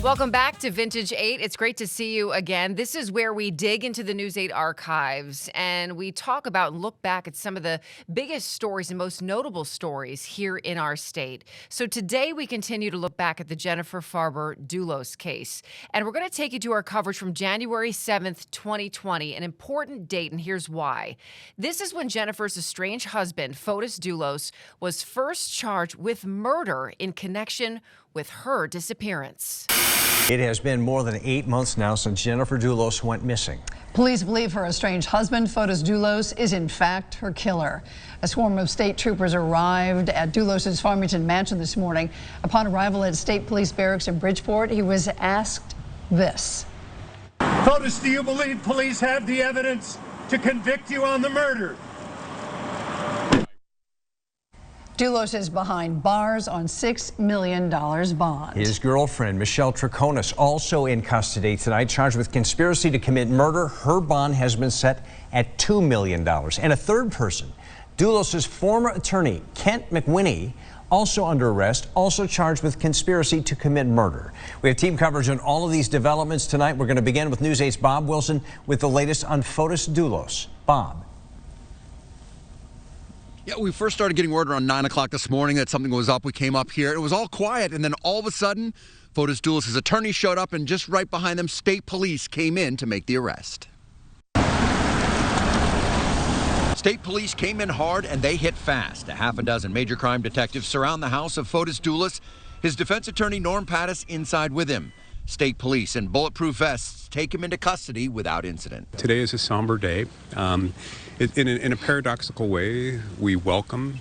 Welcome back to Vintage 8. It's great to see you again. This is where we dig into the News 8 archives and we talk about and look back at some of the biggest stories and most notable stories here in our state. So today we continue to look back at the Jennifer Farber Dulos case. And we're going to take you to our coverage from January 7th, 2020, an important date, and here's why. This is when Jennifer's estranged husband, Fotis Dulos, was first charged with murder in connection with her disappearance. It has been more than 8 months now since Jennifer Dulos went missing. Police believe her estranged husband, Fotis Dulos, is in fact her killer. A swarm of state troopers arrived at Dulos' Farmington mansion this morning. Upon arrival at State Police Barracks in Bridgeport, he was asked this. Fotis, do you believe police have the evidence to convict you on the murder? Dulos is behind bars on $6 million bond. His girlfriend, Michelle Troconis, also in custody tonight, charged with conspiracy to commit murder. Her bond has been set at $2 million. And a third person, Dulos' former attorney, Kent McWhinney, also under arrest, also charged with conspiracy to commit murder. We have team coverage on all of these developments tonight. We're going to begin with News 8's Bob Wilson with the latest on Fotis Dulos. Bob. Yeah, we first started getting word around 9 o'clock this morning that something was up. We came up here. It was all quiet, and then all of a sudden, Fotis Dulos' attorney showed up, and just right behind them, state police came in to make the arrest. State police came in hard, and they hit fast. A half a dozen major crime detectives surround the house of Fotis Dulos. His defense attorney, Norm Pattis, inside with him. State police in bulletproof vests take him into custody without incident. Today is a somber day. In a paradoxical way, we welcome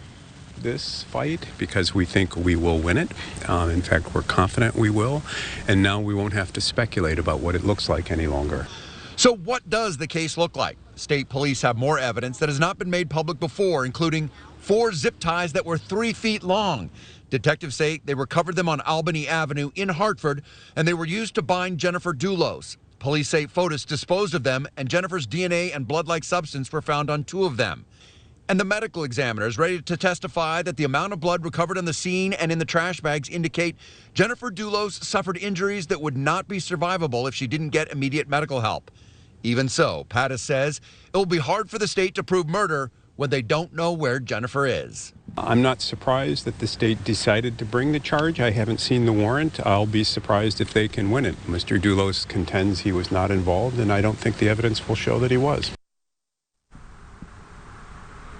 this fight because we think we will win it. In fact, we're confident we will. And now we won't have to speculate about what it looks like any longer. So what does the case look like? State police have more evidence that has not been made public before, including 4 zip ties that were 3 feet long. Detectives say they recovered them on Albany Avenue in Hartford, and they were used to bind Jennifer Dulos. Police say Fotis disposed of them, and Jennifer's DNA and blood-like substance were found on 2 of them. And the medical examiner is ready to testify that the amount of blood recovered on the scene and in the trash bags indicate Jennifer Dulos suffered injuries that would not be survivable if she didn't get immediate medical help. Even so, Pattis says it will be hard for the state to prove murder when they don't know where Jennifer is. I'm not surprised that the state decided to bring the charge. I haven't seen the warrant. I'll be surprised if they can win it. Mr. Dulos contends he was not involved, and I don't think the evidence will show that he was.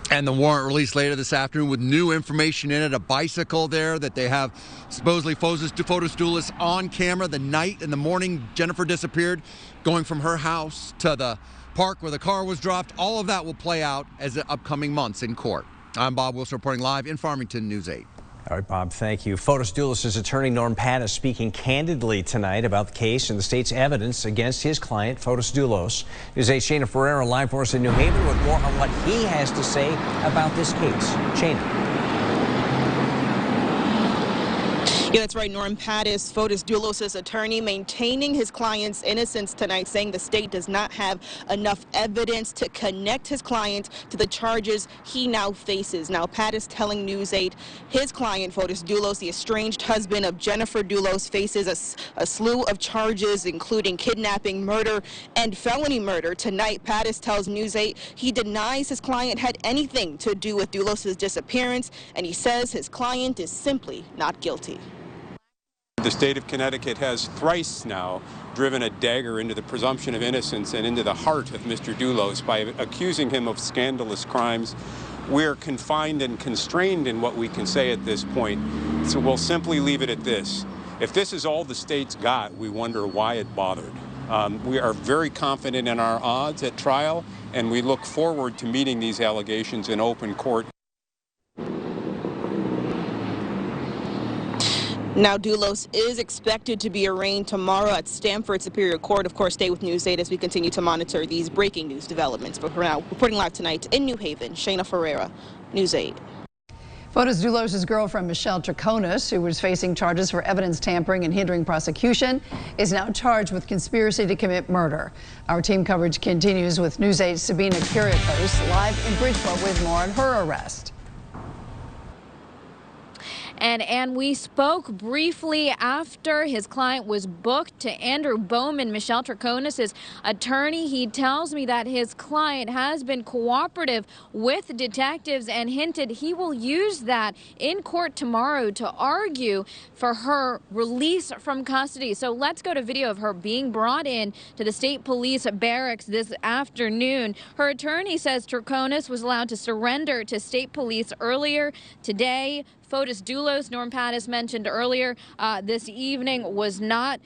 And the warrant released later this afternoon with new information in it, a bicycle there that they have supposedly Fotis Dulos on camera the night and the morning Jennifer disappeared, going from her house to the park where the car was dropped. All of that will play out as the upcoming months in court. I'm Bob Wilson reporting live in Farmington, News 8. All right, Bob, thank you. Fotis Dulos' attorney, Norm Pattis, speaking candidly tonight about the case and the state's evidence against his client, Fotis Dulos. News 8's Shayna Ferreira live for us in New Haven with more on what he has to say about this case. Shayna. Yeah, that's right. Norm Pattis, Fotis Dulos' attorney, maintaining his client's innocence tonight, saying the state does not have enough evidence to connect his client to the charges he now faces. Now, Pattis telling News 8 his client, Fotis Dulos, the estranged husband of Jennifer Dulos, faces a slew of charges, including kidnapping, murder, and felony murder. Tonight, Pattis tells News 8 he denies his client had anything to do with Dulos' disappearance, and he says his client is simply not guilty. The state of Connecticut has thrice now driven a dagger into the presumption of innocence and into the heart of Mr. Dulos by accusing him of scandalous crimes. We're confined and constrained in what we can say at this point, so we'll simply leave it at this. If this is all the state's got, we wonder why it bothered. We are very confident in our odds at trial, and we look forward to meeting these allegations in open court. Now, Dulos is expected to be arraigned tomorrow at Stamford Superior Court. Of course, stay with News 8 as we continue to monitor these breaking news developments. But for now, reporting live tonight in New Haven, Shayna Ferreira, News 8. Fotis Dulos' girlfriend, Michelle Troconis, who was facing charges for evidence tampering and hindering prosecution, is now charged with conspiracy to commit murder. Our team coverage continues with News 8's Sabina Kyriakos live in Bridgeport with more on her arrest. And we spoke briefly after his client was booked to Andrew Bowman, Michelle Troconis' attorney. He tells me that his client has been cooperative with detectives and hinted he will use that in court tomorrow to argue for her release from custody. So let's go to video of her being brought in to the state police barracks this afternoon. Her attorney says Troconis was allowed to surrender to state police earlier today. Fotis Dulos, Norm Pattis mentioned earlier this evening, was not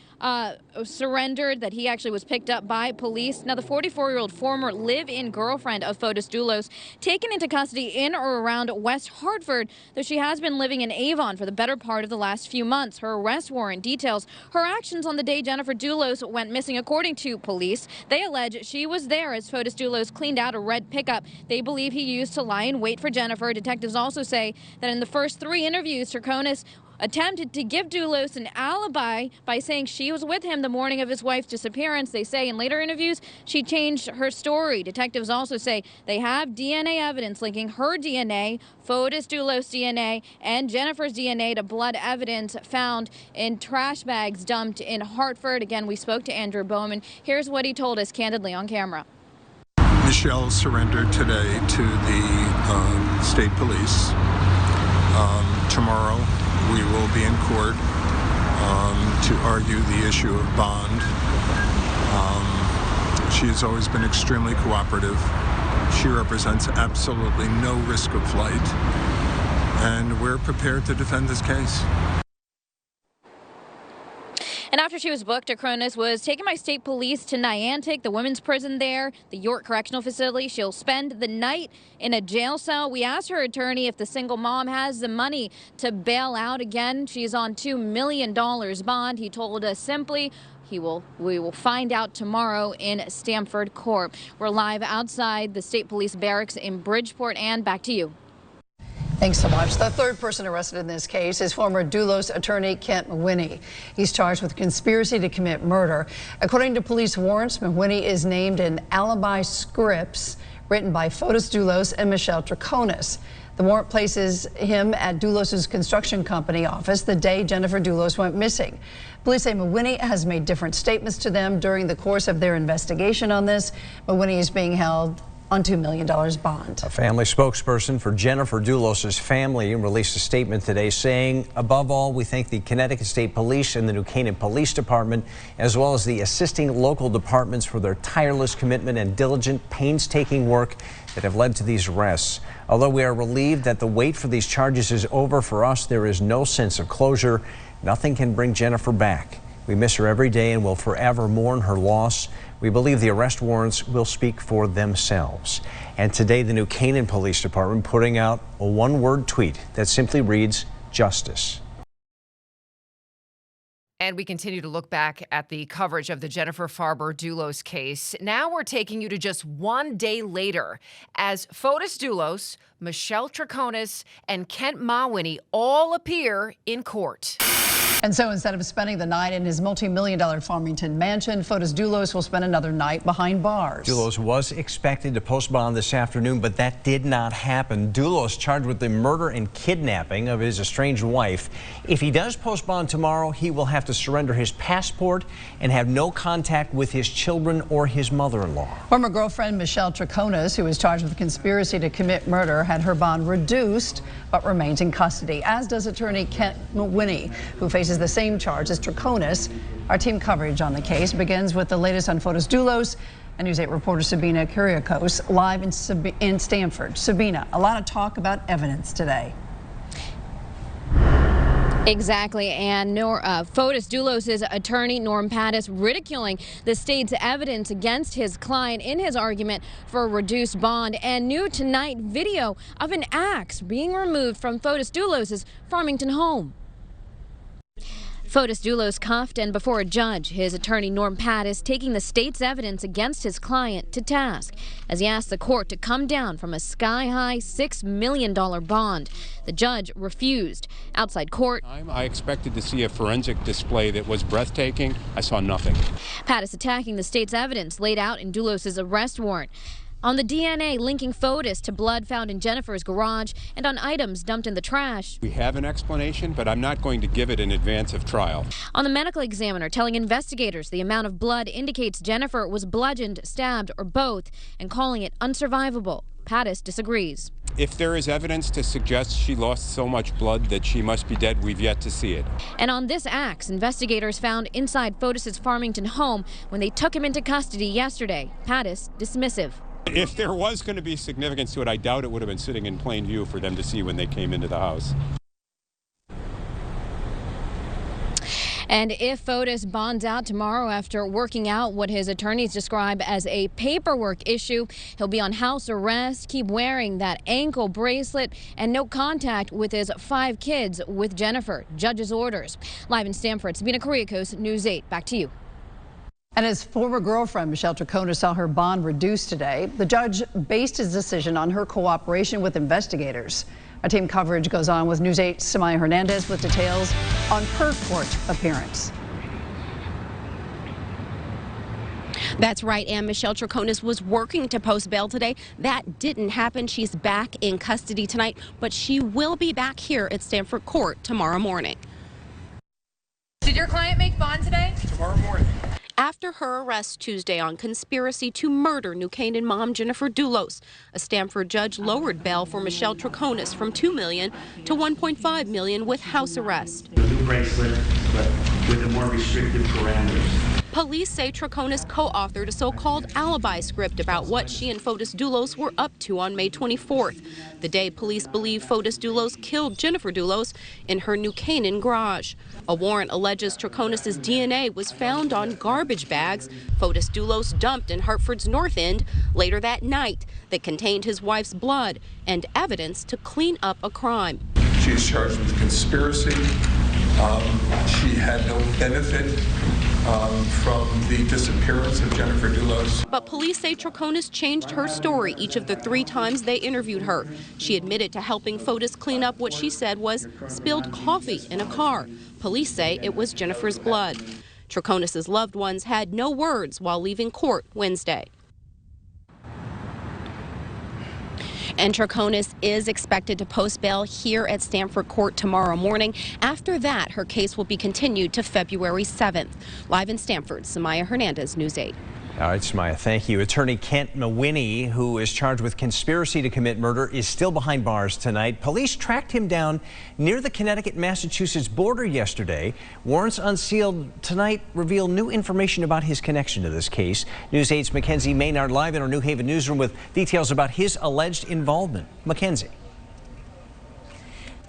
surrendered, that he actually was picked up by police. Now, the 44-year-old former live-in girlfriend of Fotis Dulos taken into custody in or around West Hartford, though she has been living in Avon for the better part of the last few months. Her arrest warrant details her actions on the day Jennifer Dulos went missing. According to police, they allege she was there as Fotis Dulos cleaned out a red pickup they believe he used to lie in wait for Jennifer. Detectives also say that in the first 3 interviews, Troconis attempted to give Dulos an alibi by saying she was with him the morning of his wife's disappearance. They say in later interviews she changed her story. Detectives also say they have DNA evidence linking her DNA, Fotis Dulos' DNA, and Jennifer's DNA to blood evidence found in trash bags dumped in Hartford. Again, we spoke to Andrew Bowman. Here's what he told us candidly on camera. Michelle surrendered today to the state police. Tomorrow we will be in court to argue the issue of bond. She has always been extremely cooperative. She represents absolutely no risk of flight, and we're prepared to defend this case. And after she was booked, Troconis was taken by state police to Niantic, the women's prison there, the York Correctional Facility. She'll spend the night in a jail cell. We asked her attorney if the single mom has the money to bail out again. She's on $2 million bond. He told us simply, we will find out tomorrow in Stamford Court. We're live outside the state police barracks in Bridgeport. And back to you. Thanks so much. The third person arrested in this case is former Dulos attorney Kent Mawhinney. He's charged with conspiracy to commit murder. According to police warrants, Mawhinney is named in alibi scripts written by Fotis Dulos and Michelle Troconis. The warrant places him at Dulos' construction company office the day Jennifer Dulos went missing. Police say Mawhinney has made different statements to them during the course of their investigation on this. Mawhinney is being held on $2 million bond. A family spokesperson for Jennifer Dulos' family released a statement today saying, above all, we thank the Connecticut State Police and the New Canaan Police Department, as well as the assisting local departments for their tireless commitment and diligent, painstaking work that have led to these arrests. Although we are relieved that the wait for these charges is over, for us, there is no sense of closure. Nothing can bring Jennifer back. We miss her every day and will forever mourn her loss. We believe the arrest warrants will speak for themselves. And today, the New Canaan Police Department putting out a one-word tweet that simply reads, justice. And we continue to look back at the coverage of the Jennifer Farber Dulos case. Now we're taking you to just 1 day later as Fotis Dulos, Michelle Troconis, and Kent Mawhinney all appear in court. And so instead of spending the night in his multi-million-dollar Farmington mansion, Fotis Dulos will spend another night behind bars. Dulos was expected to post bond this afternoon, but that did not happen. Dulos charged with the murder and kidnapping of his estranged wife. If he does post bond tomorrow, he will have to surrender his passport and have no contact with his children or his mother-in-law. Former girlfriend Michelle Troconis, who is charged with conspiracy to commit murder, had her bond reduced but remains in custody, as does attorney Kent Mawhinney, who faces the same charge as Troconis. Our team coverage on the case begins with the latest on Fotis Dulos. And News 8 reporter Sabina Kyriakos live in Stamford. Sabina, a lot of talk about evidence today. Exactly, and Fotis Dulos' attorney, Norm Pattis, ridiculing the state's evidence against his client in his argument for a reduced bond. And new tonight, video of an axe being removed from Fotis Dulos' Farmington home. Fotis Dulos cuffed and before a judge, his attorney Norm Pattis taking the state's evidence against his client to task as he asked the court to come down from a sky-high $6 million bond. The judge refused. Outside court, I expected to see a forensic display that was breathtaking. I saw nothing. Pattis attacking the state's evidence laid out in Dulos' arrest warrant. on the DNA linking Fotis to blood found in Jennifer's garage and on items dumped in the trash. We have an explanation, but I'm not going to give it in advance of trial. On the medical examiner telling investigators the amount of blood indicates Jennifer was bludgeoned, stabbed, or both, and calling it unsurvivable. Fotis disagrees. If there is evidence to suggest she lost so much blood that she must be dead, we've yet to see it. And on this axe, investigators found inside Fotis' Farmington home when they took him into custody yesterday. Fotis dismissive. If there was going to be significance to it, I doubt it would have been sitting in plain view for them to see when they came into the house. And if Fotis bonds out tomorrow after working out what his attorneys describe as a paperwork issue, he'll be on house arrest, keep wearing that ankle bracelet, and no contact with his 5 kids with Jennifer. Judge's orders. Live in Stamford, Sabina Kuriakos, News 8. Back to you. And his former girlfriend, Michelle Troconis, saw her bond reduced today. The judge based his decision on her cooperation with investigators. Our team coverage goes on with News 8's Samaya Hernandez with details on her court appearance. That's right, and Michelle Troconis was working to post bail today. That didn't happen. She's back in custody tonight, but she will be back here at Stamford Court tomorrow morning. Did your client make bond today? Tomorrow morning. After her arrest Tuesday on conspiracy to murder New Canaan mom Jennifer Dulos, a Stamford judge lowered bail for Michelle Troconis from $2 million to $1.5 million with house arrest. The new bracelet, but with the more restrictive parameters. Police say Troconis co-authored a so-called alibi script about what she and Fotis Dulos were up to on May 24th, the day police believe Fotis Dulos killed Jennifer Dulos in her New Canaan garage. A warrant alleges Troconis' DNA was found on garbage bags Fotis Dulos dumped in Hartford's North End later that night that contained his wife's blood and evidence to clean up a crime. She is charged with conspiracy. She had no benefit from the disappearance of Jennifer Dulos. But police say Troconis changed her story each of the 3 times they interviewed her. She admitted to helping Fotis clean up what she said was spilled coffee in a car. Police say it was Jennifer's blood. Troconis' loved ones had no words while leaving court Wednesday. And Troconis is expected to post bail here at Stamford Court tomorrow morning. After that, her case will be continued to February 7th. Live in Stamford, Samaya Hernandez, News 8. All right, Samaya, thank you. Attorney Kent Mawhinney, who is charged with conspiracy to commit murder, is still behind bars tonight. Police tracked him down near the Connecticut-Massachusetts border yesterday. Warrants unsealed tonight reveal new information about his connection to this case. News 8's Mackenzie Maynard live in our New Haven newsroom with details about his alleged involvement. Mackenzie.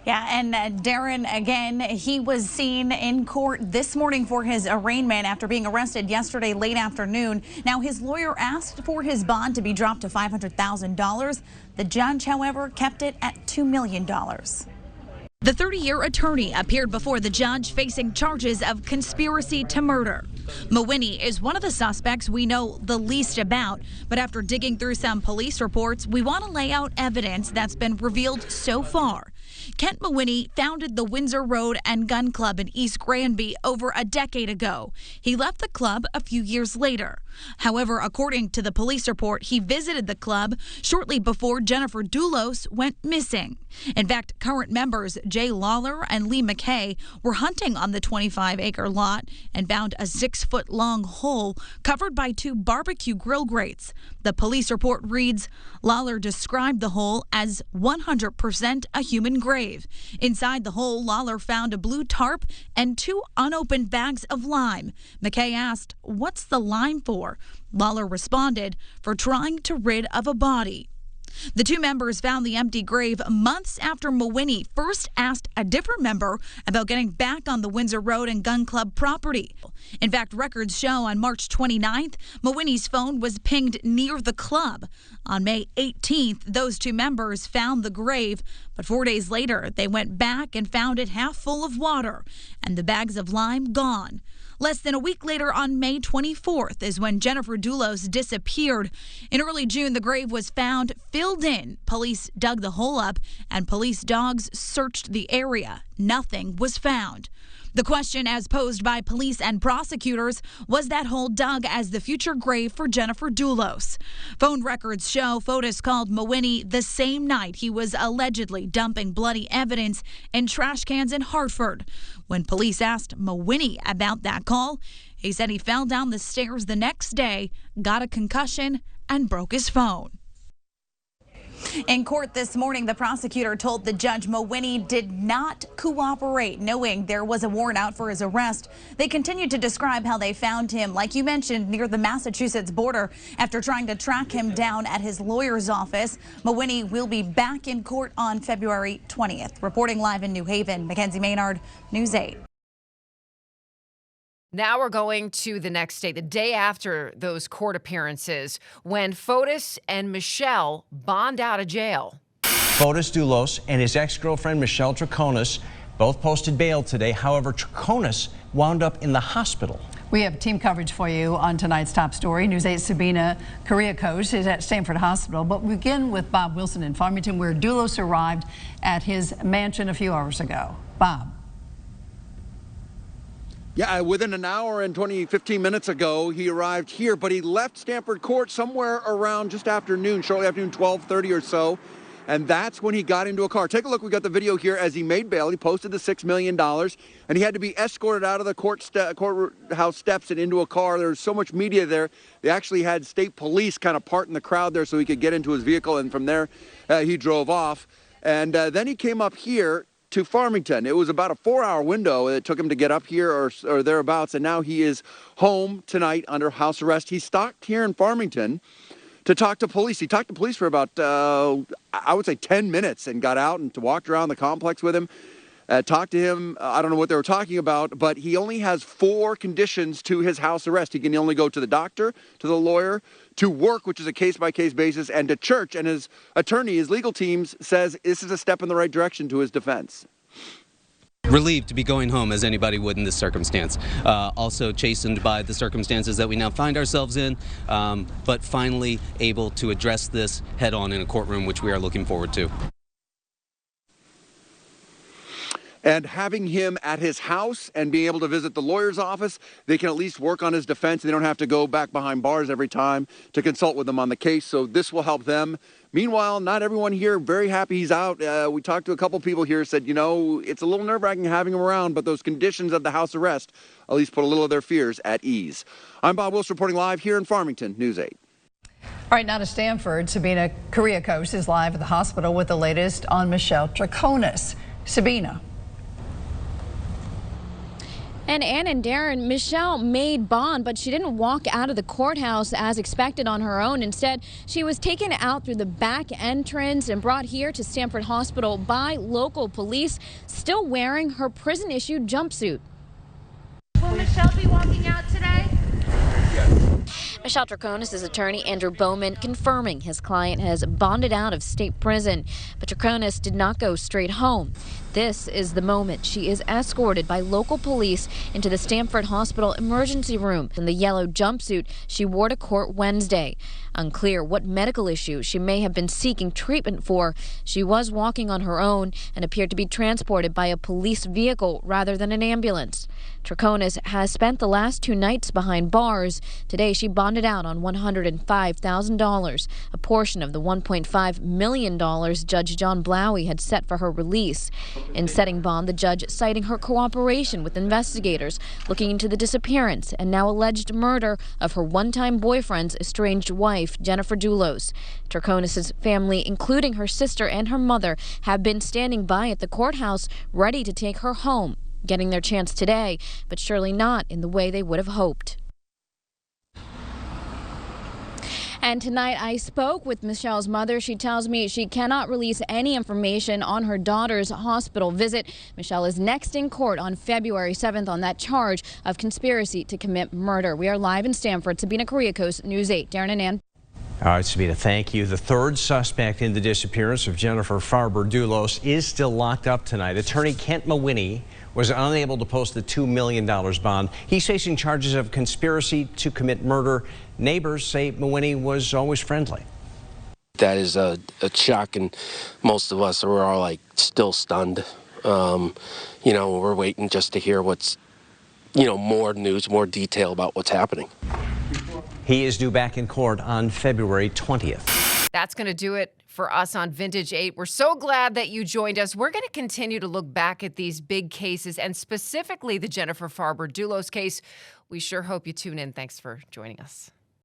Yeah, and Darren, again, he was seen in court this morning for his arraignment after being arrested yesterday late afternoon. Now, his lawyer asked for his bond to be dropped to $500,000. The judge, however, kept it at $2 million. The 30-year attorney appeared before the judge facing charges of conspiracy to murder. Mawhinney is one of the suspects we know the least about, but after digging through some police reports, we want to lay out evidence that's been revealed so far. Kent Mawhinney founded the Windsor Road and Gun Club in East Granby over a decade ago. He left the club a few years later. However, according to the police report, he visited the club shortly before Jennifer Dulos went missing. In fact, current members Jay Lawler and Lee McKay were hunting on the 25-acre lot and found a 6-foot-long hole covered by 2 barbecue grill grates. The police report reads, Lawler described the hole as 100% a human grave. Inside the hole, Lawler found a blue tarp and 2 unopened bags of lime. McKay asked, "What's the lime for?" Lawler responded, "For trying to rid of a body." The 2 members found the empty grave months after Mawhinney first asked a different member about getting back on the Windsor Road and Gun Club property. In fact, records show on March 29th, Mawhinney's phone was pinged near the club. On May 18th, those 2 members found the grave, but 4 days later, they went back and found it half full of water and the bags of lime gone. Less than a week later, on May 24th, is when Jennifer Dulos disappeared. In early June, the grave was found filled in. Police dug the hole up, and police dogs searched the area. Nothing was found. The question, as posed by police and prosecutors, was that hole dug as the future grave for Jennifer Dulos? Phone records show Fotis called Mawhinney the same night he was allegedly dumping bloody evidence in trash cans in Hartford. When police asked Mawhinney about that call, he said he fell down the stairs the next day, got a concussion, and broke his phone. In court this morning, the prosecutor told the judge Mawhinney did not cooperate, knowing there was a warrant out for his arrest. They continued to describe how they found him, like you mentioned, near the Massachusetts border after trying to track him down at his lawyer's office. Mawhinney will be back in court on February 20th. Reporting live in New Haven, Mackenzie Maynard, News 8. Now we're going to the next day, the day after those court appearances, when Fotis and Michelle bond out of jail. Fotis Dulos and his ex-girlfriend Michelle Troconis both posted bail today. However, Troconis wound up in the hospital. We have team coverage for you on tonight's top story. News 8's Sabina Kuriakos is at Stanford Hospital. But we begin with Bob Wilson in Farmington, where Dulos arrived at his mansion a few hours ago. Bob. Yeah, within an hour and 15 minutes ago, he arrived here, but he left Stanford Court somewhere around just afternoon, shortly afternoon, 12:30 or so. And that's when he got into a car. Take a look. We got the video here as he made bail. He posted the $6 million, and he had to be escorted out of the courthouse steps and into a car. There was so much media there. They actually had state police kind of part in the crowd there so he could get into his vehicle, and from there, he drove off. And then he came up here to Farmington. It was about a 4-hour window it took him to get up here or thereabouts, and now he is home tonight under house arrest. He stopped here in Farmington to talk to police. He talked to police for about, I would say 10 minutes and got out and walked around the complex with him, talked to him. I don't know what they were talking about, but he only has 4 conditions to his house arrest. He can only go to the doctor, to the lawyer, to work, which is a case-by-case basis, and to church. And his attorney, his legal team, says this is a step in the right direction to his defense. Relieved to be going home, as anybody would in this circumstance. Also chastened by the circumstances that we now find ourselves in, but finally able to address this head-on in a courtroom, which we are looking forward to. And having him at his house and being able to visit the lawyer's office, they can at least work on his defense. They don't have to go back behind bars every time to consult with him on the case. So this will help them. Meanwhile, not everyone here very happy he's out. We talked to a couple people here, said, you know, it's a little nerve-wracking having him around, but those conditions of the house arrest at least put a little of their fears at ease. I'm Bob Wilson reporting live here in Farmington, News 8. All right, now to Stanford. Sabina Kuriakos is live at the hospital with the latest on Michelle Troconis. Sabina. And Ann and Darren, Michelle made bond, but she didn't walk out of the courthouse as expected on her own. Instead, she was taken out through the back entrance and brought here to Stanford Hospital by local police, still wearing her prison-issued jumpsuit. Will Michelle be walking out today? Michelle Troconis' attorney, Andrew Bowman, confirming his client has bonded out of state prison. But Troconis did not go straight home. This is the moment she is escorted by local police into the Stanford Hospital emergency room in the yellow jumpsuit she wore to court Wednesday. Unclear what medical issue she may have been seeking treatment for. She was walking on her own and appeared to be transported by a police vehicle rather than an ambulance. Troconis has spent the last 2 nights behind bars. Today she bonded out on $105,000, a portion of the $1.5 million Judge John Blowie had set for her release. In setting bond, the judge citing her cooperation with investigators looking into the disappearance and now alleged murder of her one-time boyfriend's estranged wife, Jennifer Dulos. Troconis' family, including her sister and her mother, have been standing by at the courthouse ready to take her home, getting their chance today, but surely not in the way they would have hoped. And tonight I spoke with Michelle's mother. She tells me she cannot release any information on her daughter's hospital visit. Michelle is next in court on February 7th on that charge of conspiracy to commit murder. We are live in Stanford. Sabina Kuriakos, News 8. Darren and Ann. All right, Sabina, thank you. The 3rd suspect in the disappearance of Jennifer Farber Dulos is still locked up tonight. Attorney Kent Mawhinney was unable to post the $2 million bond. He's facing charges of conspiracy to commit murder. Neighbors say Mawhinney was always friendly. That is a shock, and most of us are all like still stunned. We're waiting just to hear what's, more news, more detail about what's happening. He is due back in court on February 20th. That's going to do it for us on Vintage 8. We're so glad that you joined us. We're going to continue to look back at these big cases and specifically the Jennifer Farber Dulos case. We sure hope you tune in. Thanks for joining us.